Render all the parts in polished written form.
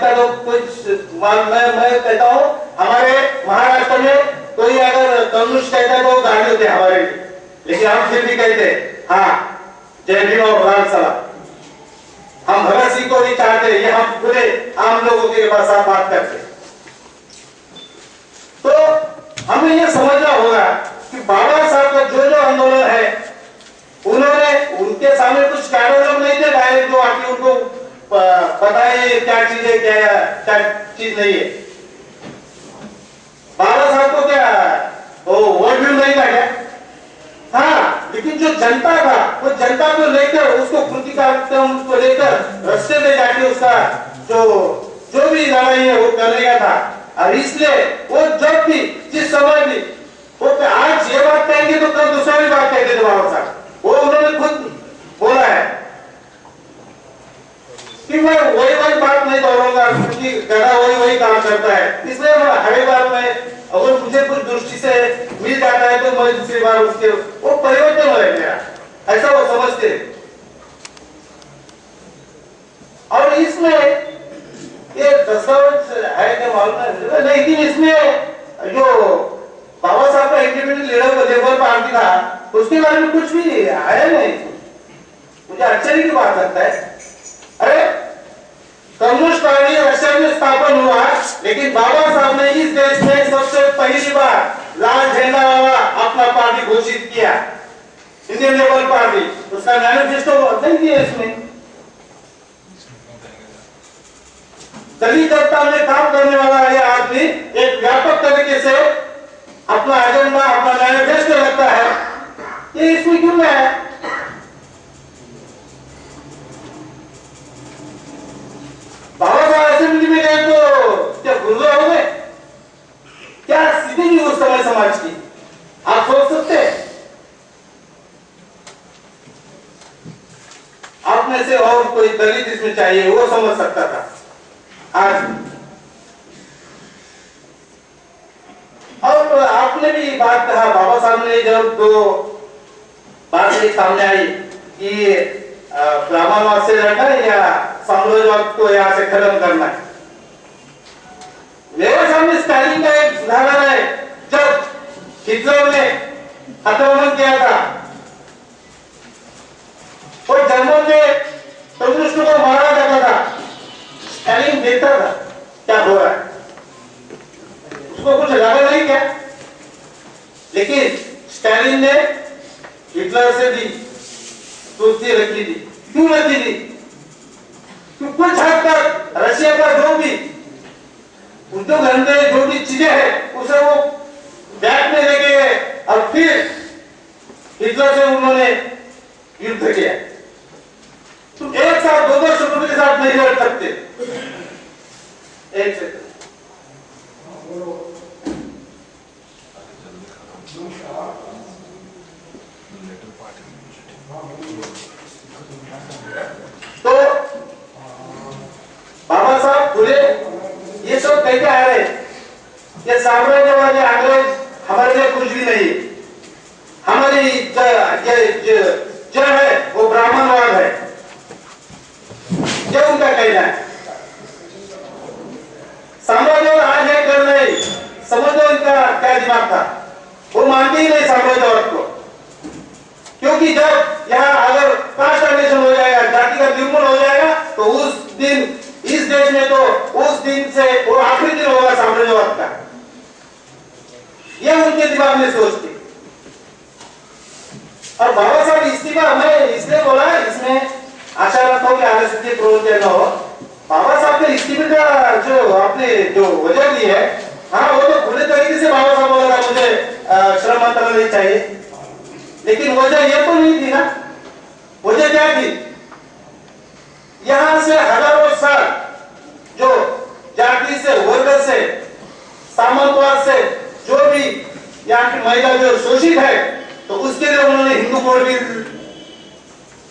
तो कुछ मैं कहता हूँ हमारे महाराष्ट्र में कोई अगर कम्युनिस्ट कहता है तो गाली होते हमारे लिए, लेकिन हम फिर भी कहते हाँ जय भीम और लाल सलाम। हम भगत सिंह को नहीं चाहते, ये हम पूरे आम लोगों के पास बात करते। तो हमें ये समझना होगा कि बाबा साहब का जो जो आंदोलन है, उन्होंने उनके सामने कुछ कैटलॉग नहीं थे डायरेक्ट जो आके उनको बताइए क्या चीज है क्या चीज नहीं है। बाबा साहब को क्या वो वोट भी नहीं था क्या? हाँ, लेकिन जो जनता था वो जनता को लेकर उसको प्रतिकारम को लेकर रास्ते में जाके उसका जो भी लड़ाई है वो करने का था। और इसलिए वो जब भी जिस समय भी वो आज ये बात कहेंगे तो कल दूसरा भी बात कहते थे बाबा साहब। वो उन्होंने खुद बोला है कि मैं वही बात नहीं दोहराऊंगा क्योंकि गधा वही काम करता है। इसलिए हर बार मैं अगर मुझे कुछ दृष्टि से मिल जाता है तो मैं दूसरी बार उसके वो परिवर्तन हो गया, ऐसा वो समझते। और इसमें ये दस्तावेज है क्या मालूम है, लेकिन इसमें जो बाबा साहब का इंडिपेंडेंट लेबर पार्टी था उसके बारे में कुछ भी आया नहीं। मुझे आश्चर्य की बात लगता है, अरे कम्युनिस्ट पार्टी रशिया में स्थापन हुआ, लेकिन बाबा साहब ने इस देश में सबसे पहली बार लाल झंडा वाला अपना पार्टी घोषित किया, इंडियन लेबर पार्टी। उसका मैनिफेस्टो नहीं दिया इसमें। दलित जनता में काम करने वाला यह आदमी एक व्यापक तरीके से अपना एजेंडा अपना मैनिफेस्टो रखता है, ये इसमें क्यों है? बाबा साहब असेंबली में गए तो क्या गुर्दे हो गए? क्या स्थिति थी उस समय समाज की, आप सोच सकते हैं? आप में से और कोई दलित इसमें चाहिए वो समझ सकता था आज। और आपने भी बात कहा, बाबा साहब ने जब दो बातें सामने आई कि ब्राह्मणवाद से लड़ना है या साम्राज्यवाद को यहाँ से खत्म करना है। मेरे सामने स्टालिन का एक उदाहरण है, जब हिटलर ने आक्रमण किया था और जर्मन में कम्युनिस्टों को मारा जाता था, स्टालिन देखता था क्या हो रहा है, उसको कुछ लगा नहीं क्या? लेकिन स्टालिन ने हिटलर से भी दोस्ती रखी थी। क्यों रखी थी? कुछ हद तक रशिया का जो भी उनके घर में जो भी चीजें हैं उसे वो बैग में लेके गए और फिर हिटलर से उन्होंने युद्ध किया। तुम एक साथ दो शत्रुओं के साथ नहीं लड़ सकते। एक सेकंड, तो बाबा साहब बोले ये सब कहते आ रहे, ये साम्राज्यवादी अंग्रेज हमारे लिए कुछ भी नहीं, हमारी जड़ है वो ब्राह्मणवाद है, ये उनका कहना है। साम्राज्यवाद आज है कल नहीं, समझो इनका क्या दिमाग था। वो मानते ही नहीं साम्राज्यवाद को, क्योंकि जब यहाँ अगर कास्ट ऑर्गेनाइजेशन हो जाएगा, जाति का निर्मूलन हो जाएगा, तो उस दिन इस देश में तो उस दिन से वो आखिरी दिन होगा साम्राज्यवाद का। ये उनके दिमाग में सोचते। और बाबा साहब इस्तीफा मैं इसलिए बोला, इसमें आशा रखता हूँ कि आगे से प्रोत्साहन न हो। बाबा साहब ने इस्तीफे का जो आपने जो वजह दी है, हाँ वो तो पूरे तरीके से बाबा साहब बोला था मुझे श्रम मंत्रालय चाहिए, लेकिन वजह ये तो नहीं थी ना। वजह क्या थी? यहां से हजारों साल जो जाति से, वर्ग से, सामंतवाद से जो भी यहाँ की महिला जो शोषित है, तो उसके लिए उन्होंने हिंदू कोड बिल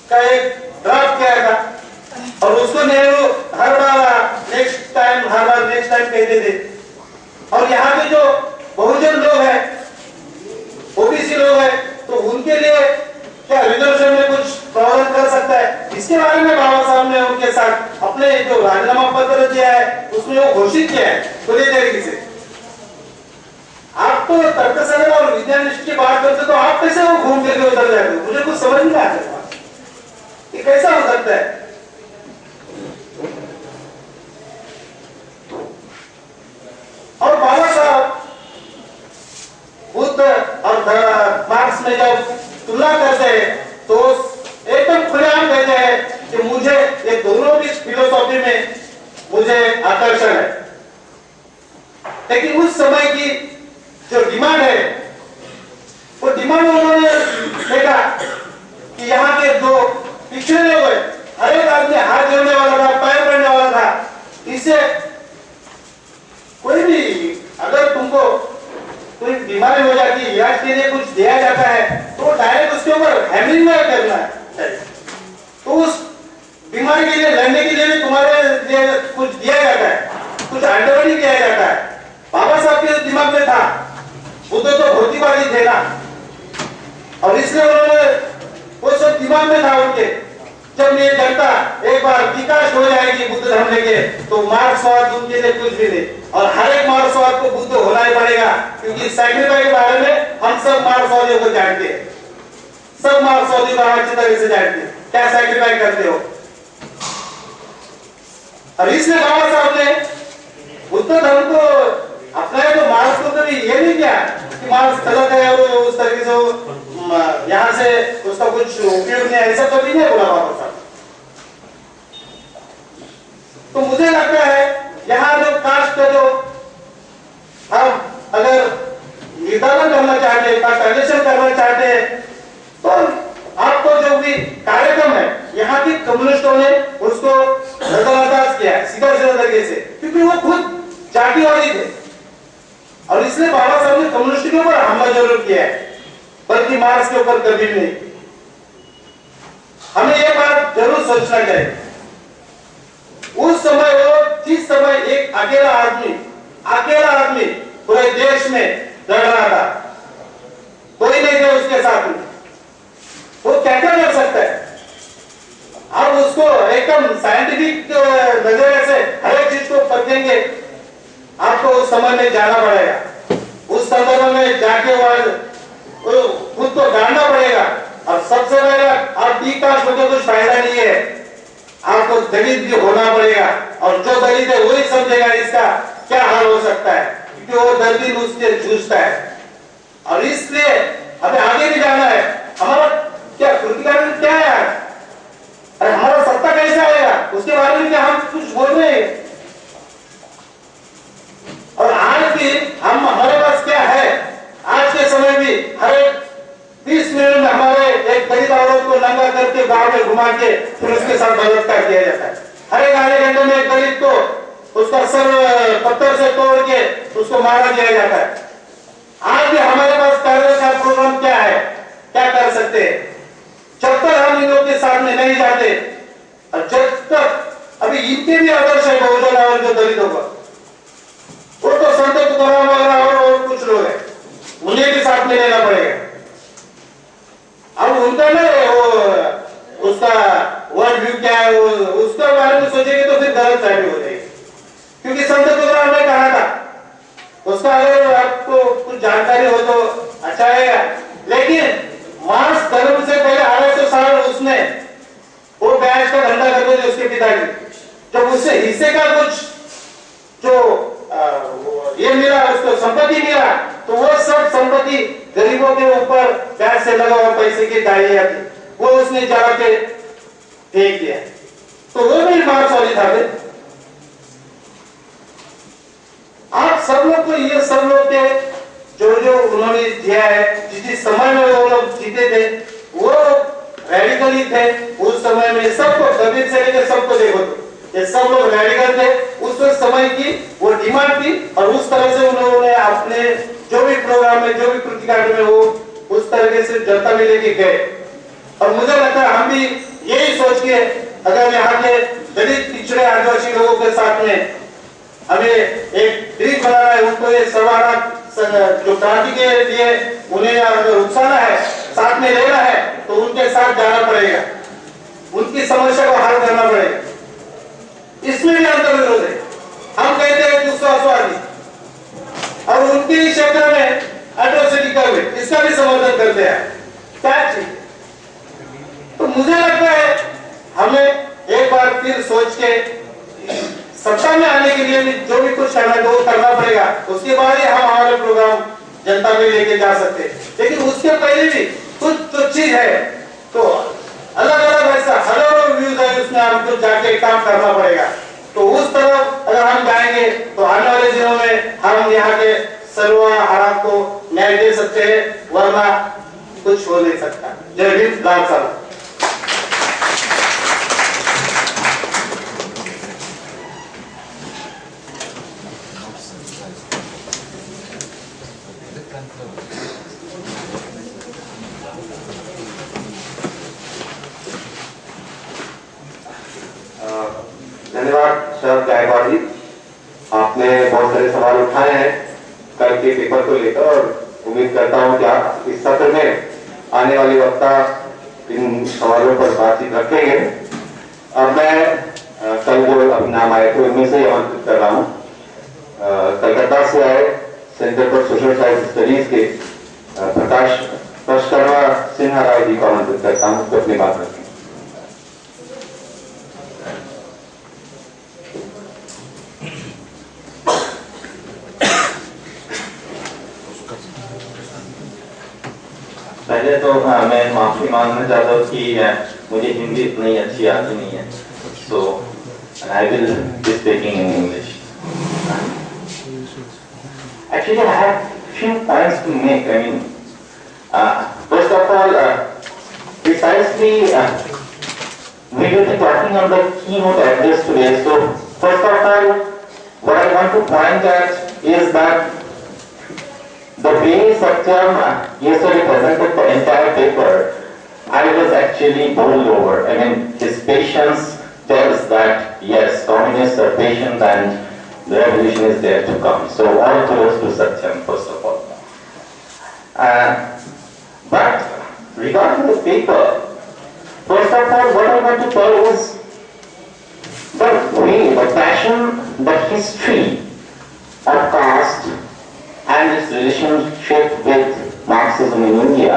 का एक ड्राफ्ट किया था और उसको नेहरू हर बार नेक्स्ट टाइम कहते थे। और यहाँ पे जो बहुजन लोग हैं, ओबीसी लोग हैं, तो उनके लिए क्या रिजर्वेशन में कुछ प्रावधान कर सकता है? इसके इसके बारे में बाबा साहब ने उनके साथ अपने जो राजीनामा पत्र दिया है उसमें वो घोषित किया है खुले तरीके से। आप तो तर्कसंगत और विज्ञानिष्ठ की बात करते तो आप कैसे वो घूम करके उधर जाते हो? मुझे कुछ समझ नहीं आता ये कैसा हो सकता है। और बाबा साहब बुद्ध और मार्क्स में जब तुलना करते हैं तो एकदम खुलेआम कहते हैं कि मुझे ये दोनों की फिलोसॉफी में मुझे आकर्षण है। लेकिन उस समय की जो डिमांड है वो डिमांड उन्होंने देखा कि यहाँ के जो पिछड़े लोग हैं, हर एक आदमी हाथ जोड़ने वाला था, पैर पड़ने वाला था। इससे कोई भी अगर तुमको कोई बीमारी हो जाती है, इलाज के लिए कुछ दिया जाता है तो डायरेक्ट उसके ऊपर हैमरिंग नहीं करना है। तो उस बीमारी के लिए लड़ने के लिए तुम्हारे लिए कुछ दिया जाता है, कुछ एंटीबॉडी दिया जाता है। बाबा साहब के दिमाग में था, बुद्ध तो भौतिकवादी थे ना, और इसलिए उन्होंने वो सब दिमाग में था उनके। जब ये जनता एक बार विकास हो जाएगी बुद्ध धर्म लेके तो मार्क्सवाद उनके लिए कुछ भी नहीं, और हर एक मार्क्सवाद को बुद्ध होना ही पड़ेगा, क्योंकि सैक्रिफाइस के बारे में हम सब मार्क्सवादियों को जानते हैं, सब मार्क्सवादी को अच्छी तरह से जानते हैं क्या सैक्रिफाइस करते हो। और इसलिए बाबा साहब ने बुद्ध धर्म को अपनाया तो मार्क्स को कभी ये नहीं किया कि मार्क्स गलत है और उस तरीके से यहाँ से उसका कुछ उपयोग नहीं, ऐसा कभी नहीं बोला बाबा साहब। तो मुझे लगता है यहाँ जो कास्ट का जो हम अगर निर्धारण करना चाहते हैं, कैलकुलेशन करना चाहते हैं, तो आपको जो भी कार्यक्रम है यहाँ की कम्युनिस्टों ने उसको नजरअंदाज किया सीधा सीधा तरीके से, क्योंकि वो खुद जातिवादी थे। और इसलिए बाबा साहब ने कम्युनिस्ट के ऊपर हमला जरूर किया है, बल्कि मार्क्स के ऊपर कभी नहीं। हमें यह बात जरूर सोचना चाहिए, उस समय वो जिस समय एक अकेला आदमी पूरे देश में लड़ रहा था, कोई नहीं थे उसके साथ में, वो क्या क्या कर सकता है। आप उसको एकदम साइंटिफिक नजरिए से हर एक चीज को परखेंगे, आपको उस समय में जाना पड़ेगा, उस संदर्भ में जाके खुद को जानना पड़ेगा। और सबसे पहले आप विकास होकर कुछ फायदा नहीं है, आपको दलित भी होना पड़ेगा, और जो दलित है वही समझेगा इसका क्या हाल हो सकता है, क्योंकि वो दर्दी उससे जूझता है। और इसलिए हमें आगे भी जाना है। हमारा क्या कृतिकारण क्या है, अरे हमारा सत्ता कैसे आएगा उसके बारे में क्या हम कुछ बोल रहे हैं। और आज भी हम हमारे पास क्या है, आज के समय भी हर एक 30 मिनट में हमारे एक दलित औरत को नंगा करके गांव में घुमा के फिर उसके साथ बलात्कार किया जाता है। हर एक आधे घंटे में एक दलित को उसका सर पत्थर से तोड़ के उसको मारा दिया जाता है। आज भी हमारे पास करने का प्रोग्राम क्या है, क्या कर सकते हैं। जब तक हम इन लोगों के साथ में नहीं जाते, और जब तक अभी इनके भी आदर्श है बहुजन और जो दलितों का, वो तो संत तुकाराम वगैरह और कुछ लोग हैं, उन्हें भी साथ में लेना पड़ेगा। अब उनका ना वो उसका वर्ड व्यू क्या है, उसका बारे में सोचेंगे तो फिर गलत फहमी हो जाएगी। क्योंकि संत तुकाराम ने कहा था, उसका अगर आपको कुछ जानकारी हो तो अच्छा रहेगा, लेकिन मार्क्स धर्म से पहले 250 साल उसने वो बैच का धंधा करते थे उसके पिताजी। जब उससे हिस्से का कुछ जो ये मिला, उसको संपत्ति मिला, तो वो सब संपत्ति गरीबों के ऊपर बैच से लगा हुआ पैसे की दाइयां थी, वो उसने जला के फेंक दिया। तो वो भी मार्क्सवादी था। आप सब लोग को ये सब लोग के जो उन्होंने दिया है, जिस समय में वो लोग जीते थे वो रेडिकली थे। उस समय में सबको कबीर से लेकर सबको देखो तो ये सब लोग रेडिकल थे। उस समय की वो डिमांड थी, और उस तरह से उन्होंने अपने जो भी प्रोग्राम में, जो भी कृतिकांड में वो उस तरीके से जनता में लेके गए। और मुझे लगता है हम भी यही सोच के अगर यहाँ के दलित पिछड़े आदिवासी लोगों के साथ में हमें एक ब्रिज बनाना है, उनको ये सर्वाना जो क्रांति के लिए उन्हें अगर उकसाना है, साथ में लेना है, तो उनके साथ जाना पड़ेगा। उनकी समस्या को हल करना पड़ेगा। इसमें भी अंतर विरोध है। हम कहते हैं दूसरावादी और उनके क्षेत्र में एट्रोसिटी कर ले, इसका भी समर्थन करते हैं। क्या चीज? तो मुझे लगता है हमें एक बार फिर सोच के सत्ता में आने के लिए भी जो भी कुछ करना है वो करना पड़ेगा। उसके बाद ही हम हमारे प्रोग्राम जनता में लेके जा सकते हैं। लेकिन उसके पहले भी कुछ तो चीज है, तो अलग अलग ऐसा हजारों व्यूज है, उसमें हमको जाके काम करना पड़ेगा। तो उस तरफ अगर हम जाएंगे तो आने वाले दिनों में हम यहाँ के सर्वहारा को न्याय दे सकते हैं, वरना कुछ हो नहीं सकता। जय हिंद, लाल साहब। धन्यवाद सर गायकवाड़ जी, आपने बहुत सारे सवाल उठाए हैं कल के पेपर को लेकर और उम्मीद करता हूं कि आप इस सत्र में आने वाले वक्ता इन सवालों पर बातचीत रखेंगे। अब मैं कल जो अपने नाम आए थे उनमें से आमंत्रित कर रहा हूँ कलकत्ता से आए centre for social science studies के प्रकाश शर्मा सिन्हा राय जी को आमंत्रित करता हूँ तो अपनी बात रखें। पहले तो मैं माफी मांगना चाहता हूँ कि मुझे हिंदी इतनी अच्छी आती नहीं है, so I will be speaking in English. Actually, I have few points to make. I mean, first of all, precisely we will be talking on the keynote address today. So first of all, what I want to point at is that the way Satyam yesterday presented the entire paper, I was actually bowled over. I mean, his patience tells that yes, communists are patient and the revolution is there to come. So all kudos to Satyam, first of all. But regarding the paper, first of all, what I want to tell is the way, the passion, the history of caste and its relationship with Marxism in India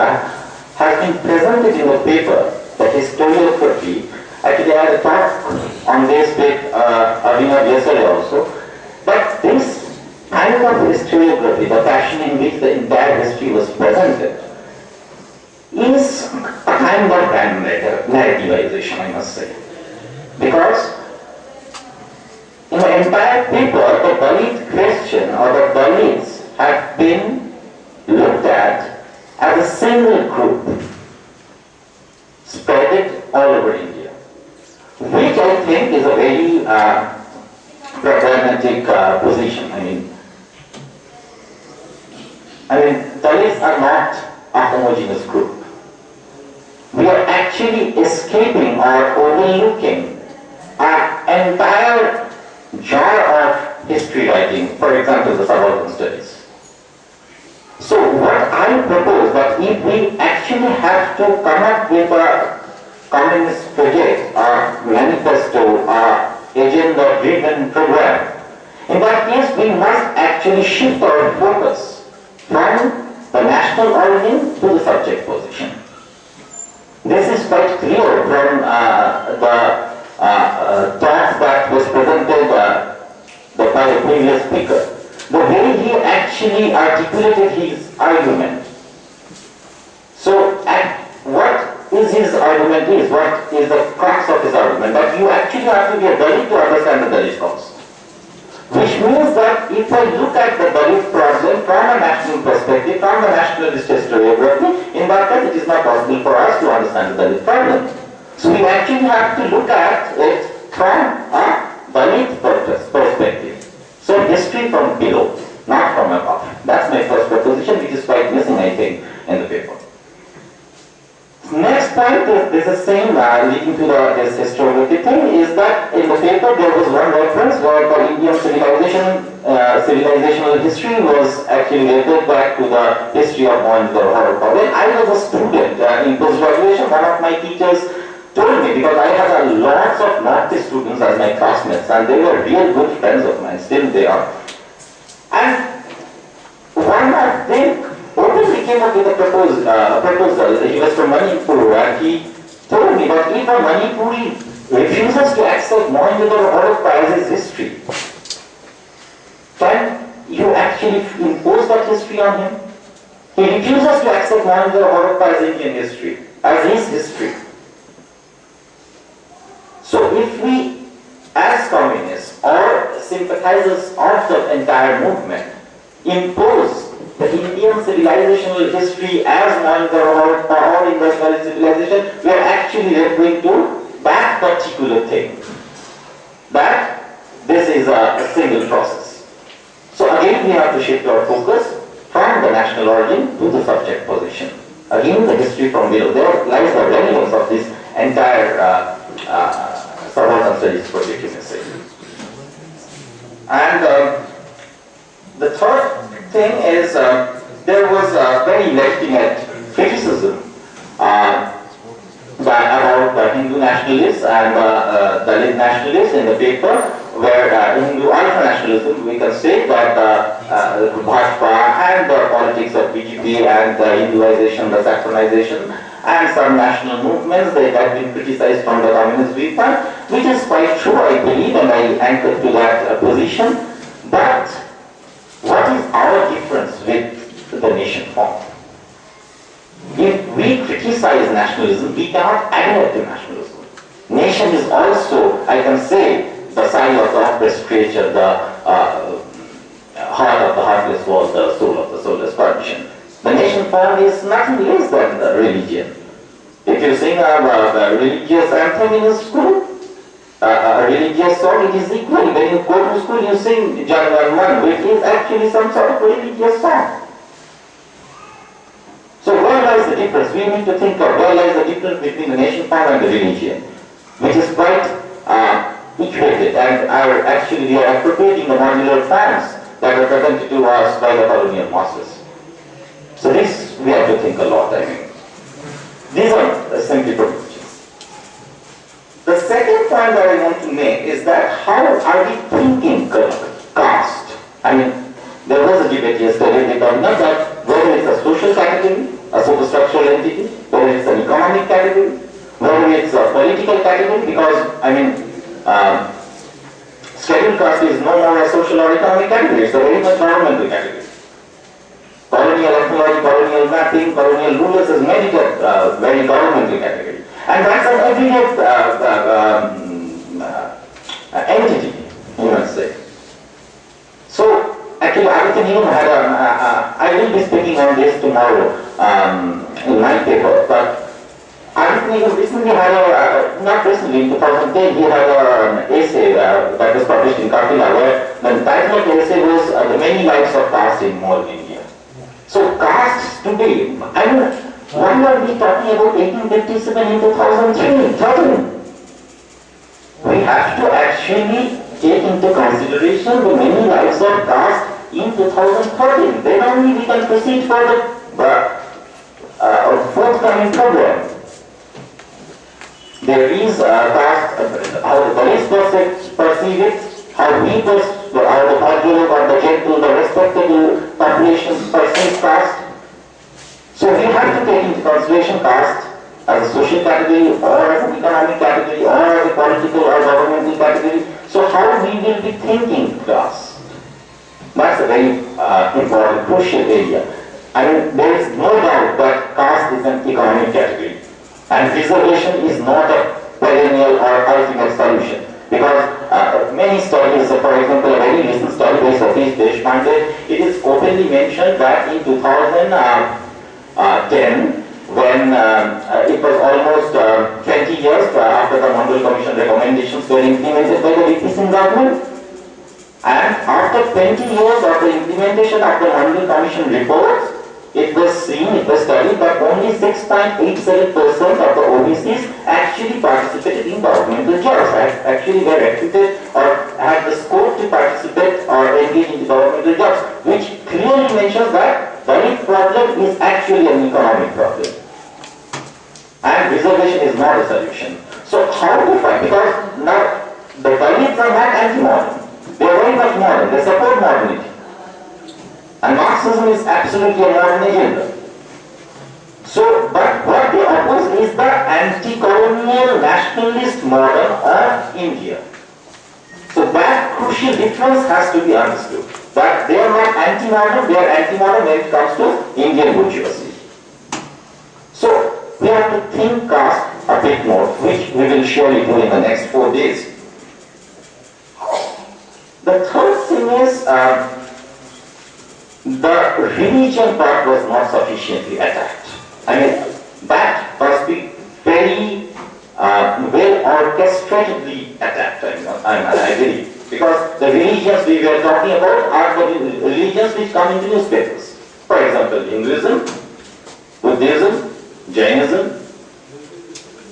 has been presented in the paper, the historiography. Actually, I had a talk on this with Abhinav yesterday also. But this kind of historiography, the fashion in which the entire history was presented, is a kind of brand narrativization, I must say. Because in the entire paper, the Dalit question or the Dalits have been looked at as a single group, spread it all over India, which I think is a very pragmatic position. I mean, Dalits are not a homogeneous group. We are actually escaping or overlooking an entire genre of history writing, for example, the subaltern studies. So what I propose that if we actually have to come up with a communist project, a manifesto, a agenda-driven program, in that case we must actually shift our focus from the national origin to the subject position. This is quite clear from the talk that was presented by the previous speaker. The way he actually articulated his argument. So, what is his argument is, what is the crux of his argument? That you actually have to be a Dalit to understand the Dalit cause. Which means that if I look at the Dalit problem from a national perspective, from the nationalist historiography, in that case it is not possible for us to understand the Dalit problem. So we actually have to look at it from a Dalit perspective. So history from below, not from above. That's my first proposition, which is quite missing, I think, in the paper. Next point is the same leading to this historiography thing, is that in the paper there was one reference where the Indian civilizational history was actually related back to the history of Mohenjo-daro. When I was a student in post-graduation, one of my teachers told me, because I had lots of Northeast students as my classmates, and they were real good friends of mine, still they are. And one of them openly came up with a proposal. He was from Manipur, and he told me that if a Manipuri refuses to accept Mohenjo-daro Harappa as his history, can you actually impose that history on him? He refuses to accept Mohenjo-daro Harappa as Indian history, as his history. So if we, as communists or sympathizers of the entire movement, impose the Indian civilizational history as Mohenjo-daro Harappa or Indus Valley civilization, we are actually referring to that particular thing. That this is a single process. So again, we have to shift our focus from the national origin to the subject position. Again, the history from below. There lies the relevance of this entire subaltern studies project, you may say. And the third thing is there was a very legitimate criticism about the Hindu nationalists and Dalit nationalists in the paper, where Hindu ultra-nationalism, we can say that Bhajpa and the politics of BJP and the Hinduization, the saffronization, and some national movements, they have been criticized from the communist viewpoint, which is quite true, I believe, and I anchor to that position. But what is our difference with the nation form? If we criticize nationalism, we cannot adhere to nationalism. Nation is also, I can say, the sign of the oppressed creature, the heart of the heartless was the soul of the soulless condition. The nation form is nothing less than the religion. If you sing a religious anthem in a school, a religious song, it is equal. When you go to school, you sing Jangan Man, which is actually some sort of religious song. So where lies the difference? We need to think of where lies the difference between the nation form and the religion, which is quite equated, and we are appropriating the modular forms that were presented to us by the colonial masters. So this we have to think a lot, I mean. These are simply propositions. The second point that I want to make is that how are we thinking caste? I mean, there was a debate yesterday regarding that whether it's a social category, a superstructural entity, whether it's an economic category, whether it's a political category, because, I mean, scheduled caste is no more a social or economic category, it's a very much governmental category. Colonial ethnology, colonial mapping, colonial rulers has made it a very governmental category. And that's an everyday entity, you must say. So, actually, Aditya Nigam had I will be speaking on this tomorrow in my paper, but Aditya Nigam recently had not recently, in 2010, he had an essay that was published in Kapila, where the title of the essay was The Many Lives of Caste in Modern India. So, castes today, I mean, why are we talking about 1857 in 2003? We have to actually take into consideration the many lives of caste in 2013. Then only we can proceed for the forthcoming program. There is caste, how the police perceive it, how we how the Bhajuluk or the gentle, the respectable population perceive caste. So we have to take into consideration caste as a social category, or as an economic category, or as a political or governmental category. So how we will be thinking caste? That's a very important, crucial area. I mean, there is no doubt that caste is an economic category, and reservation is not a perennial or ultimate solution. Because many studies, for example, a very recent study by Satish Deshpande, it is openly mentioned that in 2010, when it was almost 20 years after the Mandal Commission recommendations were implemented by the VP Singh government, and after 20 years of the implementation of the Mandal Commission reports, it was studied that only 6.87% of the OBCs actually participated in governmental jobs, actually were recruited or had the scope to participate or engage in the governmental jobs, which clearly mentions that Dalit problem is actually an economic problem. and reservation is not a solution. So how to find? Because now the Dalits are not anti-modern. They are very much modern. They support modernity. And Marxism is absolutely a modern agenda. So, but what they oppose is the anti-colonial nationalist model of India. So that crucial difference has to be understood. That they are not anti-modern, they are anti-modern when it comes to Indian bourgeoisie. So we have to think caste a bit more, which we will surely do in the next 4 days. The third thing is the religion part was not sufficiently attacked. I mean, that must be very well orchestratedly attacked, I believe. Because the religions we were talking about are the religions which come into newspapers. For example, Hinduism, Buddhism, Jainism.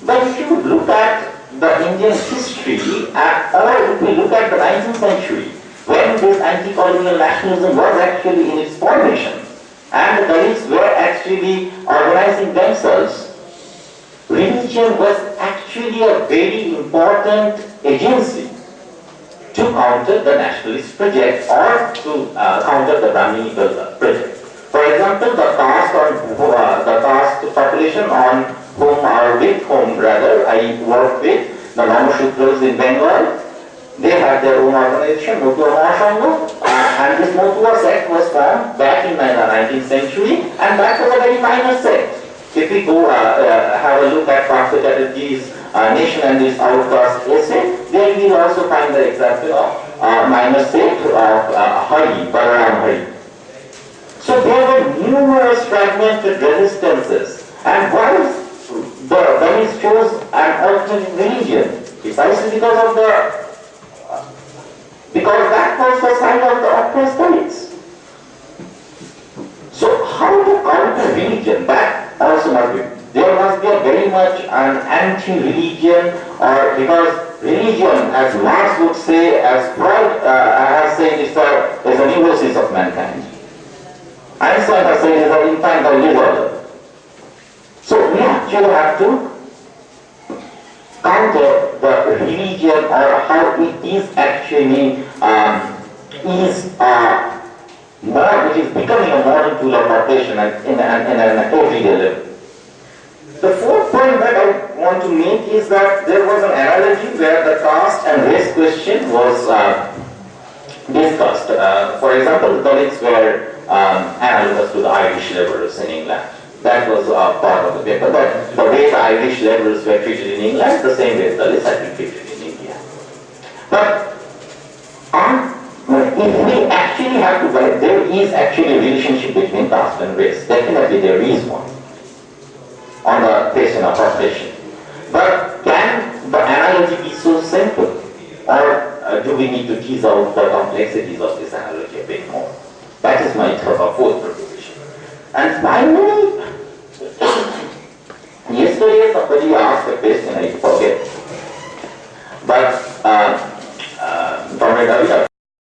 But if you look at the Indian history, or if we look at the 19th century, when this anti-colonial nationalism was actually in its formation, and the Dalits were actually organizing themselves, religion was actually a very important agency to counter the nationalist project or to counter the Brahminical project. For example, the caste population on whom I work with, the Namashudras in Bengal, they had their own organization, Motua Mahasangha, and this Motua sect was formed back in the 19th century, and that was a very minor sect. If we go have a look at Partha Chatterjee's Nation and its Outcast essay, there we will also find the example of minor sect of Hari, Balaram Hari. So there were numerous fragmented resistances, and why the Dalits chose an alternate religion? Precisely because that was the side of the oppressed Dalits. So how to counter religion? That also must be. There must be a very much an anti-religion, or because religion, as Marx would say, as Freud has said, is a neurosis of mankind. Einstein has said it is an infantile disorder. So we actually have to counter the religion, or how it is actually which is becoming a modern tool of operation in an everyday level. The fourth point that I want to make is that there was an analogy where the caste and race question was discussed. For example, the Dalits were analogous to the Irish labourers in England. That was part of the paper. But the way the Irish labourers were treated in England, the same way the Dalits had been treated in India. But if we actually have to write, there is actually a relationship between caste and race. Definitely there is one on the question of population. But can the analogy be so simple? Or do we need to tease out the complexities of this analogy a bit more? That is my fourth proposition. And finally, yesterday somebody asked a question, I forget.